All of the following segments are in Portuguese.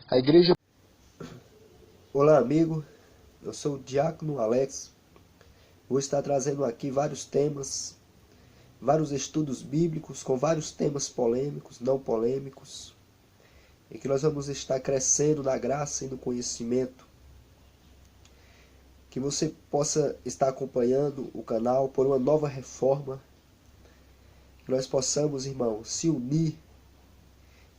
A igreja... Olá, amigo. Eu sou o Diácono Alex. Vou estar trazendo aqui vários temas, vários estudos bíblicos com vários temas polêmicos, não polêmicos, e que nós vamos estar crescendo na graça e no conhecimento. Que você possa estar acompanhando o canal por uma nova reforma, que nós possamos, irmão, se unir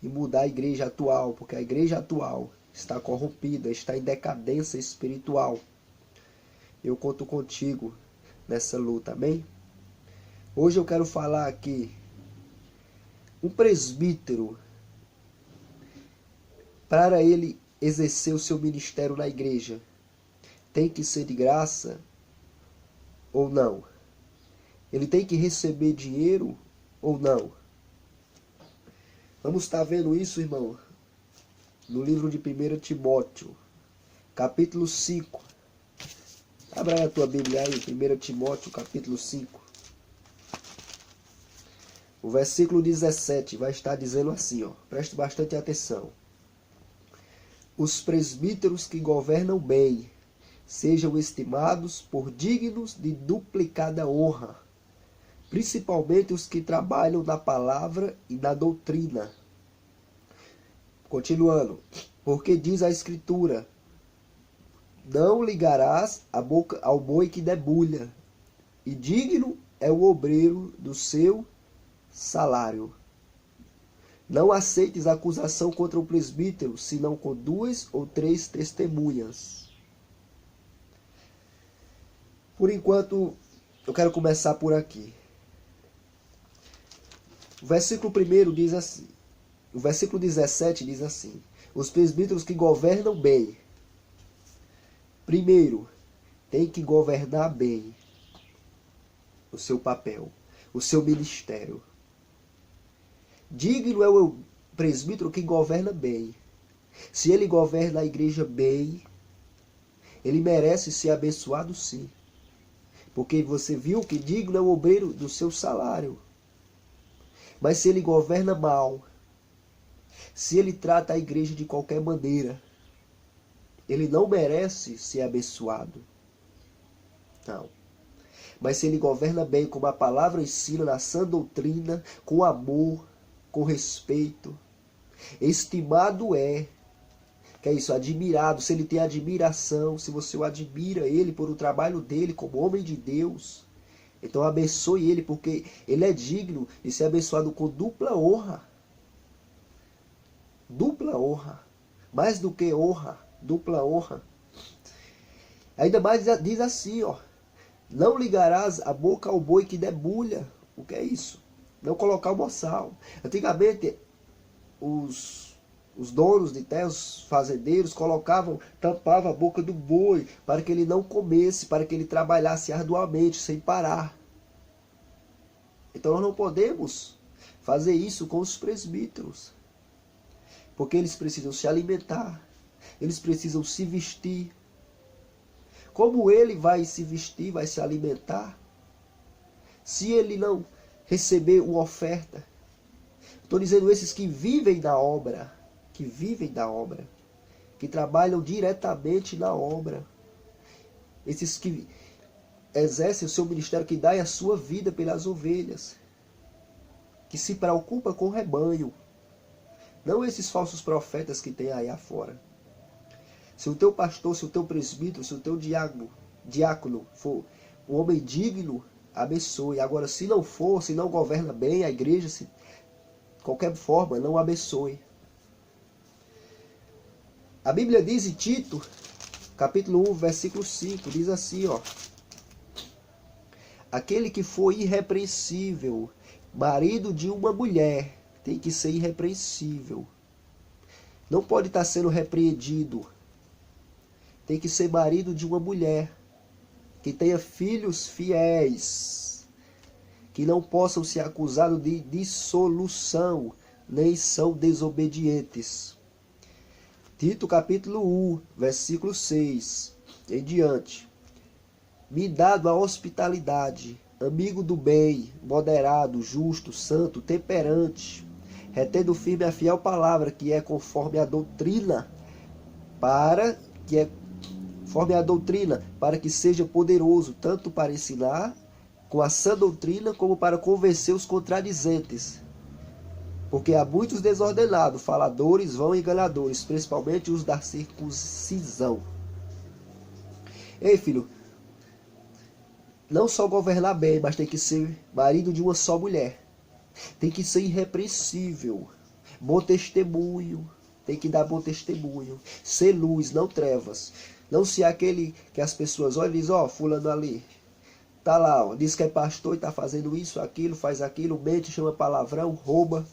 e mudar a igreja atual, porque a igreja atual está corrompida, está em decadência espiritual. Eu conto contigo nessa luta, amém? Hoje eu quero falar aqui, um presbítero, para ele exercer o seu ministério na igreja, tem que ser de graça ou não? Ele tem que receber dinheiro ou não? Vamos estar vendo isso, irmão, no livro de 1 Timóteo, capítulo 5. Abra a tua Bíblia aí, 1 Timóteo, capítulo 5. O versículo 17 vai estar dizendo assim, ó, preste bastante atenção. Os presbíteros que governam bem sejam estimados por dignos de duplicada honra, principalmente os que trabalham na palavra e na doutrina. Continuando, porque diz a Escritura, não ligarás a boca ao boi que debulha, e digno é o obreiro do seu salário. Não aceites acusação contra o presbítero, senão com 2 ou 3 testemunhas. Por enquanto, eu quero começar por aqui. O versículo 1 diz assim, o versículo 17 diz assim, os presbíteros que governam bem. Primeiro, tem que governar bem o seu papel, o seu ministério. Digno é o presbítero que governa bem. Se ele governa a igreja bem, ele merece ser abençoado sim. Porque você viu que digno é o obreiro do seu salário. Mas se ele governa mal, se ele trata a igreja de qualquer maneira, ele não merece ser abençoado. Não. Mas se ele governa bem, como a palavra ensina, na sã doutrina, com amor, com respeito, estimado é, que é isso, admirado, se ele tem admiração, se você o admira ele por o trabalho dele como homem de Deus, então abençoe ele, porque ele é digno de ser abençoado com dupla honra. Dupla honra. Mais do que honra, dupla honra. Ainda mais diz assim, ó, não ligarás a boca ao boi que debulha. O que é isso? Não colocar o boçal. Antigamente, os donos de terra, os fazendeiros, tampavam a boca do boi para que ele não comesse, para que ele trabalhasse arduamente, sem parar. Então nós não podemos fazer isso com os presbíteros, porque eles precisam se alimentar, eles precisam se vestir. Como ele vai se vestir, vai se alimentar, se ele não receber uma oferta? Estou dizendo esses que vivem da obra, que trabalham diretamente na obra, esses que exercem o seu ministério, que dão a sua vida pelas ovelhas, que se preocupa com o rebanho, não esses falsos profetas que tem aí afora. Se o teu pastor, se o teu presbítero, se o teu diácono for um homem digno, abençoe. Agora, se não for, se não governa bem a igreja, de qualquer forma, não abençoe. A Bíblia diz em Tito, capítulo 1, versículo 5, diz assim, ó. Aquele que for irrepreensível, marido de uma mulher, tem que ser irrepreensível. Não pode estar sendo repreendido. Tem que ser marido de uma mulher, que tenha filhos fiéis, que não possam ser acusados de dissolução, nem são desobedientes. Tito capítulo 1, versículo 6, em diante. Me dado a hospitalidade, amigo do bem, moderado, justo, santo, temperante, retendo firme a fiel palavra, que é conforme a doutrina, para que é conforme a doutrina, para que seja poderoso, tanto para ensinar com a sã doutrina, como para convencer os contradizentes. Porque há muitos desordenados, faladores, vão enganadores, principalmente os da circuncisão. Ei, filho, não só governar bem, mas tem que ser marido de uma só mulher. Tem que ser irrepreensível, bom testemunho, tem que dar bom testemunho, ser luz, não trevas. Não ser aquele que as pessoas olham e dizem, ó, fulano ali, tá lá, ó, diz que é pastor e tá fazendo isso, aquilo, faz aquilo, mente, chama palavrão, rouba.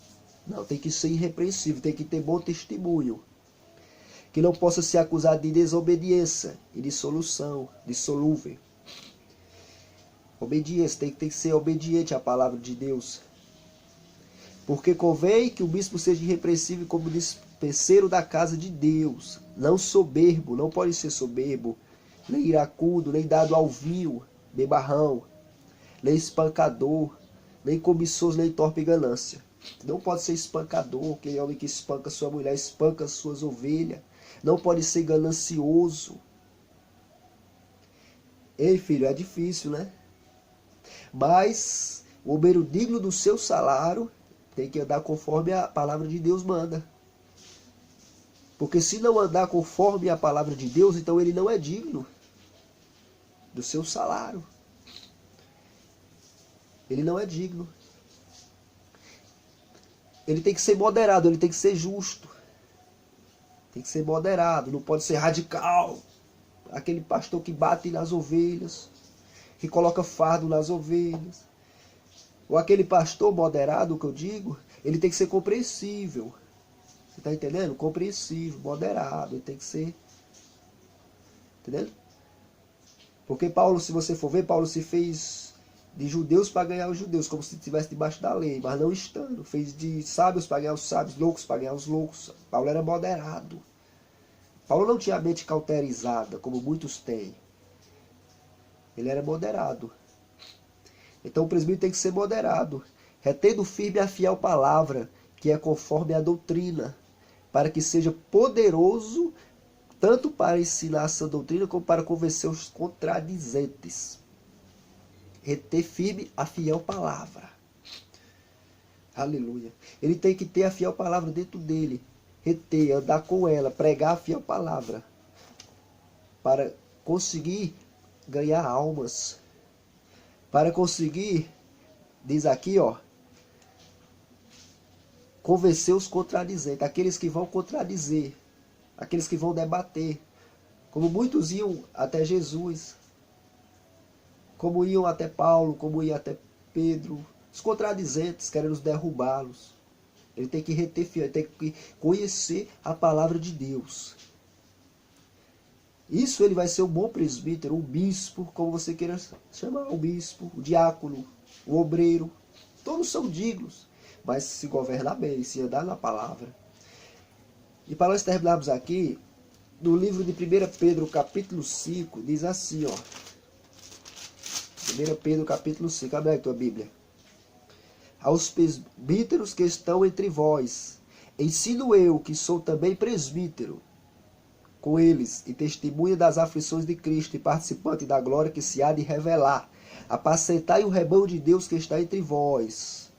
Não, tem que ser irrepreensível, tem que ter bom testemunho. Que não possa ser acusado de desobediência e dissolução, dissolúvel. Obediência, tem que ser obediente à palavra de Deus. Porque convém que o bispo seja irrepreensível como dispenseiro da casa de Deus, não soberbo, não pode ser soberbo, nem iracundo, nem dado ao vinho, bebarrão, nem espancador, nem cobiçoso, nem torpe ganância. Não pode ser espancador, aquele homem que espanca sua mulher, espanca suas ovelhas. Não pode ser ganancioso. Ei, filho, é difícil, né? Mas o obreiro digno do seu salário tem que andar conforme a palavra de Deus manda. Porque se não andar conforme a palavra de Deus, então ele não é digno do seu salário. Ele não é digno. Ele tem que ser moderado, ele tem que ser justo. Tem que ser moderado, não pode ser radical. Aquele pastor que bate nas ovelhas, que coloca fardo nas ovelhas. Ou aquele pastor moderado, que eu digo, ele tem que ser compreensível. Você está entendendo? Compreensível, moderado, ele tem que ser. Entendendo? Porque Paulo, se você for ver, Paulo se fez de judeus para ganhar os judeus, como se estivesse debaixo da lei, mas não estando. Fez de sábios para ganhar os sábios, loucos para ganhar os loucos. Paulo era moderado. Paulo não tinha a mente cauterizada, como muitos têm. Ele era moderado. Então o presbítero tem que ser moderado, retendo firme a fiel palavra, que é conforme a doutrina, para que seja poderoso tanto para ensinar essa doutrina, como para convencer os contradizentes. Reter firme a fiel palavra. Aleluia. Ele tem que ter a fiel palavra dentro dele. Reter, andar com ela, pregar a fiel palavra. Para conseguir ganhar almas. Para conseguir, diz aqui, ó, convencer os contradizentes, aqueles que vão contradizer, aqueles que vão debater. Como muitos iam até Jesus, como iam até Paulo, como iam até Pedro, os contradizentes querendo derrubá-los. Ele tem que reter fiel, ele tem que conhecer a palavra de Deus. Isso ele vai ser um bom presbítero, um bispo, como você queira chamar, o bispo, o diácono, o obreiro. Todos são dignos, mas se governar bem, se andar na palavra. E para nós terminarmos aqui, no livro de 1 Pedro, capítulo 5, diz assim, ó. 1 Pedro, capítulo 5, abre aí a tua Bíblia. Aos presbíteros que estão entre vós, ensino eu, que sou também presbítero, com eles, e testemunha das aflições de Cristo, e participante da glória que se há de revelar. Apacentai o rebanho de Deus que está entre vós,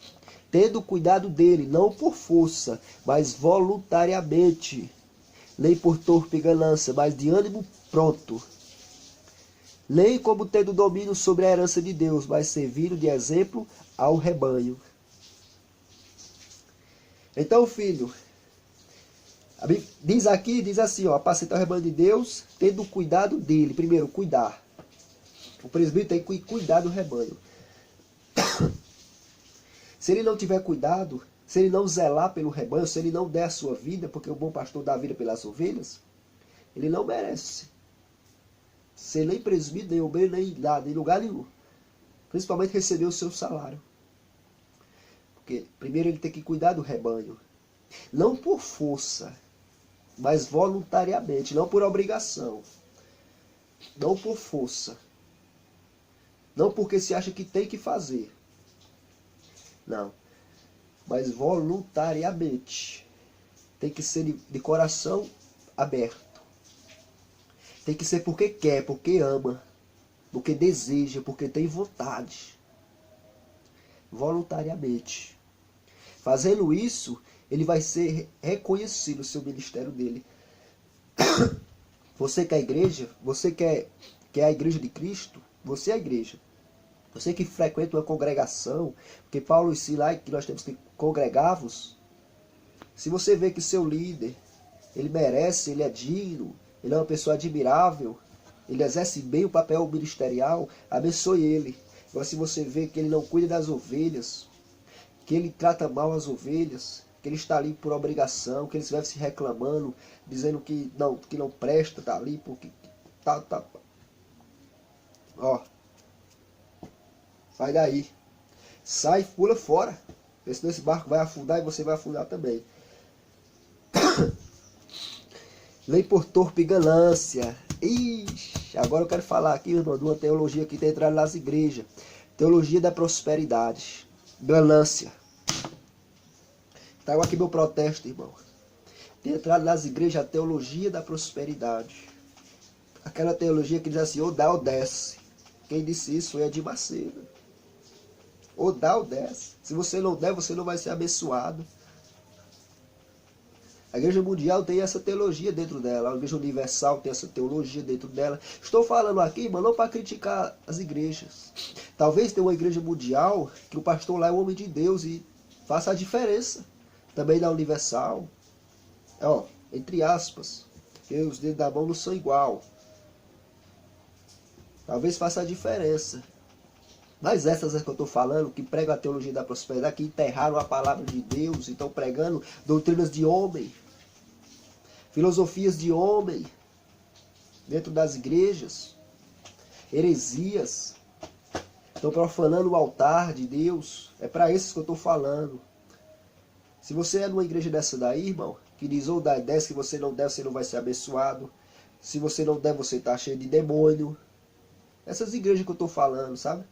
tendo cuidado dele, não por força, mas voluntariamente, nem por torpe ganância, mas de ânimo pronto. Nem como tendo domínio sobre a herança de Deus, mas servindo de exemplo ao rebanho. Então, filho, diz aqui, diz assim, ó, apacentar o rebanho de Deus, tendo cuidado dele. Primeiro, cuidar. O presbítero tem que cuidar do rebanho. Se ele não tiver cuidado, se ele não zelar pelo rebanho, se ele não der a sua vida, porque o bom pastor dá a vida pelas ovelhas, ele não merece ser nem presbítero, nem obreiro, nem nada, em lugar nenhum. Principalmente receber o seu salário. Porque primeiro ele tem que cuidar do rebanho. Não por força, mas voluntariamente, não por obrigação. Não por força. Não porque se acha que tem que fazer. Não. Mas voluntariamente. Tem que ser de coração aberto. Tem que ser porque quer, porque ama, porque deseja, porque tem vontade. Voluntariamente. Fazendo isso, ele vai ser reconhecido, o seu ministério dele. Você quer a igreja? Você quer a igreja de Cristo? Você é a igreja. Você que frequenta uma congregação, porque Paulo ensina lá que nós temos que congregar-vos. Se você vê que seu líder, ele merece, ele é digno, ele é uma pessoa admirável, ele exerce bem o papel ministerial, abençoe ele. Agora, se você vê que ele não cuida das ovelhas, que ele trata mal as ovelhas, que ele está ali por obrigação, que ele vive se reclamando, dizendo que não presta, está ali porque tá. Ó, sai daí. Sai, pula fora. Senão esse barco vai afundar e você vai afundar também. Lei por torpe ganância. Ixi, agora eu quero falar aqui, irmão, de uma teologia que tem entrado nas igrejas. Teologia da prosperidade. Ganância. Trago aqui meu protesto, irmão. Tem entrado nas igrejas a teologia da prosperidade. Aquela teologia que diz assim, ou dá ou desce. Quem disse isso foi Edir Macedo. Ou dá ou desce. Se você não der, você não vai ser abençoado. A Igreja Mundial tem essa teologia dentro dela. A Igreja Universal tem essa teologia dentro dela. Estou falando aqui, mas não para criticar as igrejas. Talvez tenha uma Igreja Mundial que o pastor lá é um homem de Deus e faça a diferença. Também na Universal. Ó, entre aspas. Porque os dedos da mão não são igual. Talvez faça a diferença. Mas essas é que eu estou falando, que pregam a teologia da prosperidade, que enterraram a palavra de Deus, e estão pregando doutrinas de homem, filosofias de homem, dentro das igrejas, heresias, estão profanando o altar de Deus. É para esses que eu estou falando. Se você é numa igreja dessa daí, irmão, que diz ou dá 10 que você não der, você não vai ser abençoado. Se você não der, você está cheio de demônio. Essas igrejas que eu estou falando, sabe?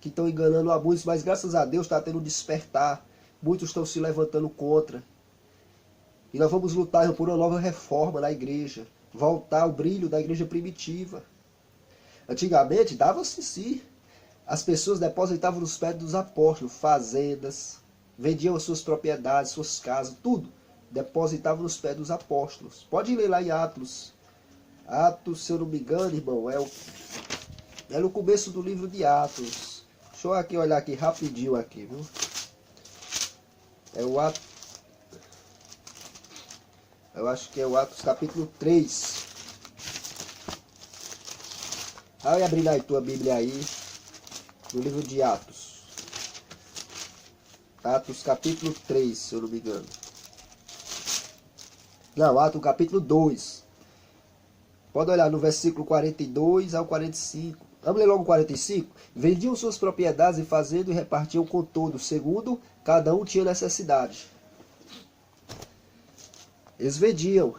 Que estão enganando a muitos, mas graças a Deus está tendo um despertar. Muitos estão se levantando contra. E nós vamos lutar por uma nova reforma na igreja. Voltar ao brilho da igreja primitiva. Antigamente, dava-se sim. As pessoas depositavam nos pés dos apóstolos fazendas, vendiam as suas propriedades, suas casas, tudo. Depositavam nos pés dos apóstolos. Pode ler lá em Atos. Atos, se eu não me engano, irmão, é no começo do livro de Atos. Deixa eu aqui olhar aqui rapidinho aqui, viu? É o Atos. Eu acho que é o Atos capítulo 3. Vai abrindo aí tua Bíblia aí. No livro de Atos. Atos capítulo 3, se eu não me engano. Não, Atos capítulo 2. Pode olhar no versículo 42 ao 45. Vamos ler logo o 45? Vendiam suas propriedades e fazendo e repartiam com todos, segundo cada um tinha necessidade. Eles vendiam,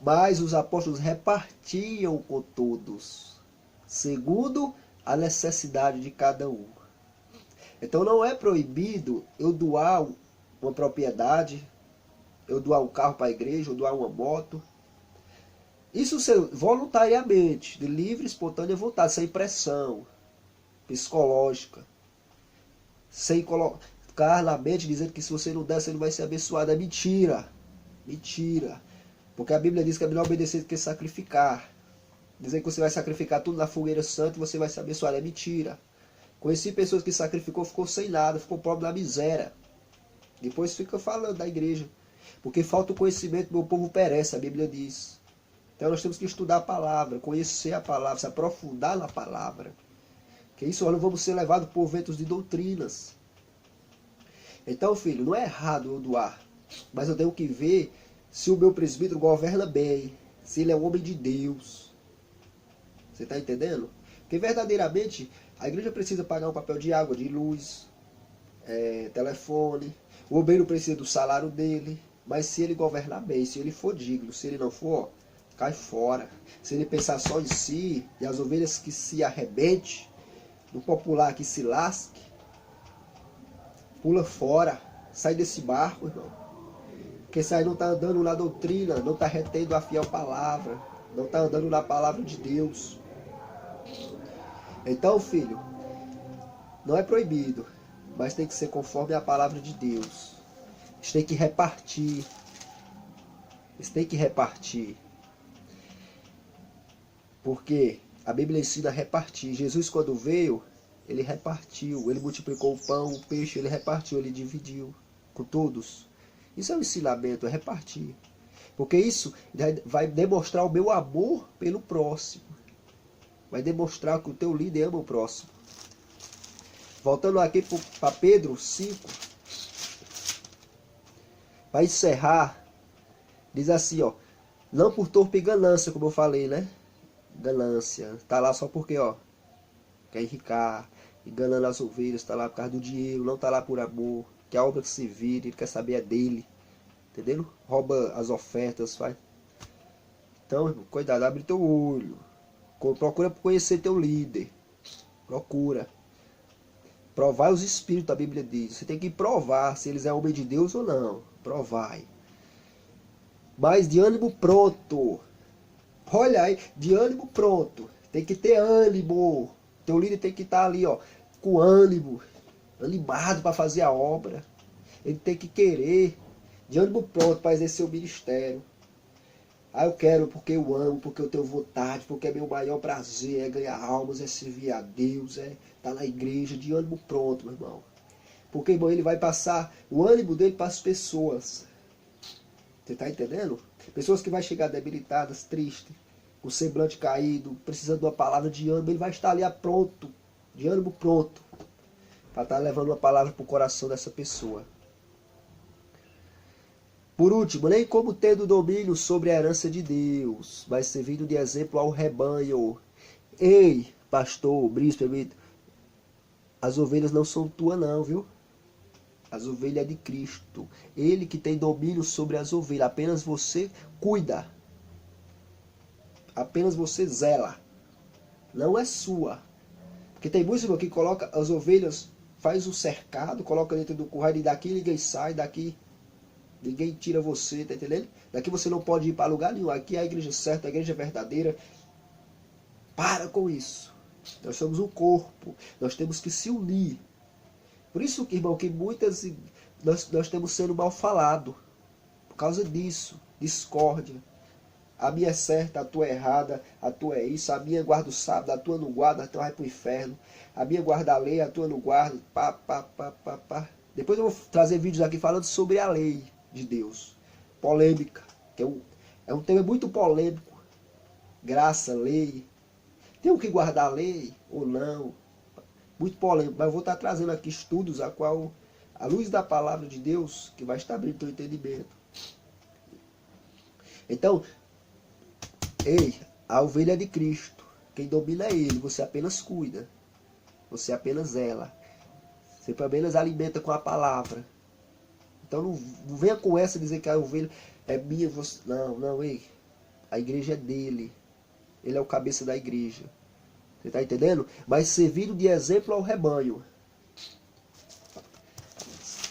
mas os apóstolos repartiam com todos, segundo a necessidade de cada um. Então não é proibido eu doar uma propriedade, eu doar um carro para a igreja, eu doar uma moto. Isso voluntariamente, de livre, espontânea vontade, sem pressão psicológica. Sem colocar na mente dizendo que se você não der, você não vai ser abençoado. É mentira. Mentira. Porque a Bíblia diz que é melhor obedecer do que sacrificar. Dizer que você vai sacrificar tudo na fogueira santa e você vai ser abençoado. É mentira. Conheci pessoas que sacrificou, ficou sem nada, ficou pobre na miséria. Depois fica falando da igreja. Porque falta o conhecimento, meu povo perece, a Bíblia diz. Então nós temos que estudar a palavra, conhecer a palavra, se aprofundar na palavra. Que isso nós não vamos ser levados por ventos de doutrinas. Então, filho, não é errado eu doar. Mas eu tenho que ver se o meu presbítero governa bem. Se ele é um homem de Deus. Você está entendendo? Porque verdadeiramente a igreja precisa pagar um papel de água, de luz, telefone. O obreiro precisa do salário dele. Mas se ele governar bem, se ele for digno, se ele não for, cai fora. Se ele pensar só em si, e as ovelhas que se arrebente, no popular que se lasque, pula fora, sai desse barco, irmão. Porque se aí não está andando na doutrina, não está retendo a fiel palavra. não está andando na palavra de Deus. Então, filho, não é proibido, mas tem que ser conforme a palavra de Deus. Eles têm que repartir. Eles têm que repartir. Porque a Bíblia ensina a repartir. Jesus, quando veio, ele repartiu. Ele multiplicou o pão, o peixe, ele repartiu, ele dividiu com todos. Isso é um ensinamento, é repartir. Porque isso vai demonstrar o meu amor pelo próximo. Vai demonstrar que o teu líder ama o próximo. Voltando aqui para Pedro 5. Para encerrar, diz assim, ó. Não por torpe ganância, como eu falei, né? Ganância. Tá lá só porque, ó, quer enricar, enganando as ovelhas, tá lá por causa do dinheiro, não tá lá por amor, que a obra que se vire, ele quer saber é dele. Entendeu? Rouba as ofertas, faz. Então, irmão, cuidado, abre teu olho. Procura conhecer teu líder. Procura. Provar os espíritos, a Bíblia diz. Você tem que provar se eles é homem de Deus ou não. Provai. Mas de ânimo pronto. Olha aí, de ânimo pronto. Tem que ter ânimo. Teu líder tem que estar ali, ó, com ânimo, animado para fazer a obra. Ele tem que querer, de ânimo pronto para exercer o ministério. Ah, eu quero porque eu amo, porque eu tenho vontade, porque é meu maior prazer, é ganhar almas, é servir a Deus, é estar na igreja, de ânimo pronto, meu irmão. Porque, irmão, ele vai passar o ânimo dele para as pessoas. Você está entendendo? Pessoas que vão chegar debilitadas, tristes, com o semblante caído, precisando de uma palavra de ânimo, ele vai estar ali pronto, de ânimo pronto, para estar levando uma palavra para o coração dessa pessoa. Por último, nem como tendo domínio sobre a herança de Deus, mas servindo de exemplo ao rebanho. Ei, pastor, bispo, as ovelhas não são tuas não, viu? As ovelhas é de Cristo. Ele que tem domínio sobre as ovelhas. Apenas você cuida. Apenas você zela. Não é sua. Porque tem muitos que coloca as ovelhas, faz o cercado, coloca dentro do curral e daqui ninguém sai, daqui ninguém tira você, tá entendendo? Daqui você não pode ir para lugar nenhum. Aqui é a igreja certa, a igreja verdadeira. Para com isso. Nós somos um corpo. Nós temos que se unir. Por isso, irmão, que muitas nós temos sendo mal falado. Por causa disso. Discórdia. A minha é certa, a tua é errada, a tua é isso, a minha guarda o sábado, a tua não guarda, a tua vai pro inferno. A minha guarda a lei, a tua não guarda. Pá, pá, pá, pá, pá. Depois eu vou trazer vídeos aqui falando sobre a lei de Deus. Polêmica. Que é um tema muito polêmico. Graça, lei. Tem que guardar a lei ou não? Muito polêmico. Mas eu vou estar trazendo aqui estudos a qual, a luz da palavra de Deus, que vai estar abrindo o teu entendimento. Então, ei, a ovelha é de Cristo. Quem domina é Ele. Você apenas cuida. Você apenas zela. Você apenas alimenta com a palavra. Então não venha com essa dizer que a ovelha é minha. Você... Não, ei. A igreja é dele. Ele é o cabeça da igreja. Você está entendendo? Mas servindo de exemplo ao rebanho.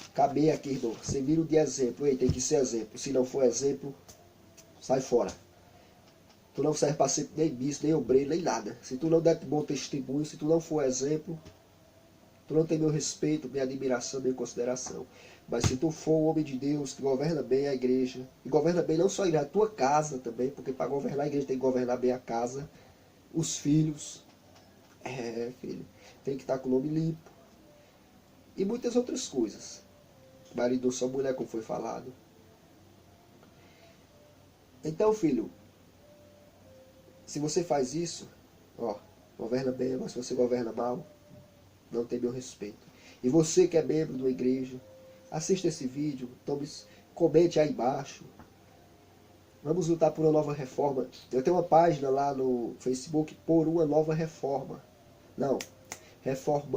Acabei aqui, irmão. Servindo de exemplo. Ei, tem que ser exemplo. Se não for exemplo, sai fora. Tu não serve para ser nem bispo, nem obreiro, nem nada. Se tu não der bom testemunho, se tu não for exemplo, tu não tem meu respeito, minha admiração, minha consideração. Mas se tu for um homem de Deus, que governa bem a igreja, e governa bem não só a igreja, a tua casa também, porque para governar a igreja tem que governar bem a casa, os filhos, filho, tem que estar com o nome limpo. E muitas outras coisas. Marido só mulher, como foi falado. Então, filho, se você faz isso, ó, governa bem, mas se você governa mal, não tem meu respeito. E você que é membro de uma igreja, assista esse vídeo, comente aí embaixo. Vamos lutar por uma nova reforma. Eu tenho uma página lá no Facebook, por uma nova reforma. Não, reforma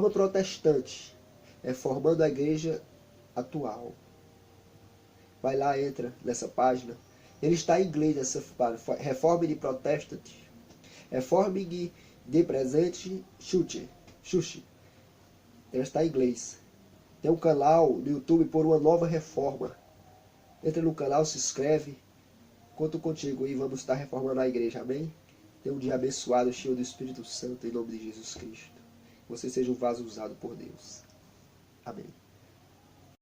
protestante, reformando a igreja atual. Vai lá, entra nessa página. Ele está em inglês, essa página. Reforming de Protestant. Reforming de Presente Xuxi. Ele está em inglês. Tem um canal no YouTube por uma nova reforma. Entra no canal, se inscreve. Conto contigo e vamos estar reformando a igreja, amém? Tenha um dia abençoado, cheio do Espírito Santo, em nome de Jesus Cristo. Você seja um vaso usado por Deus. Amém.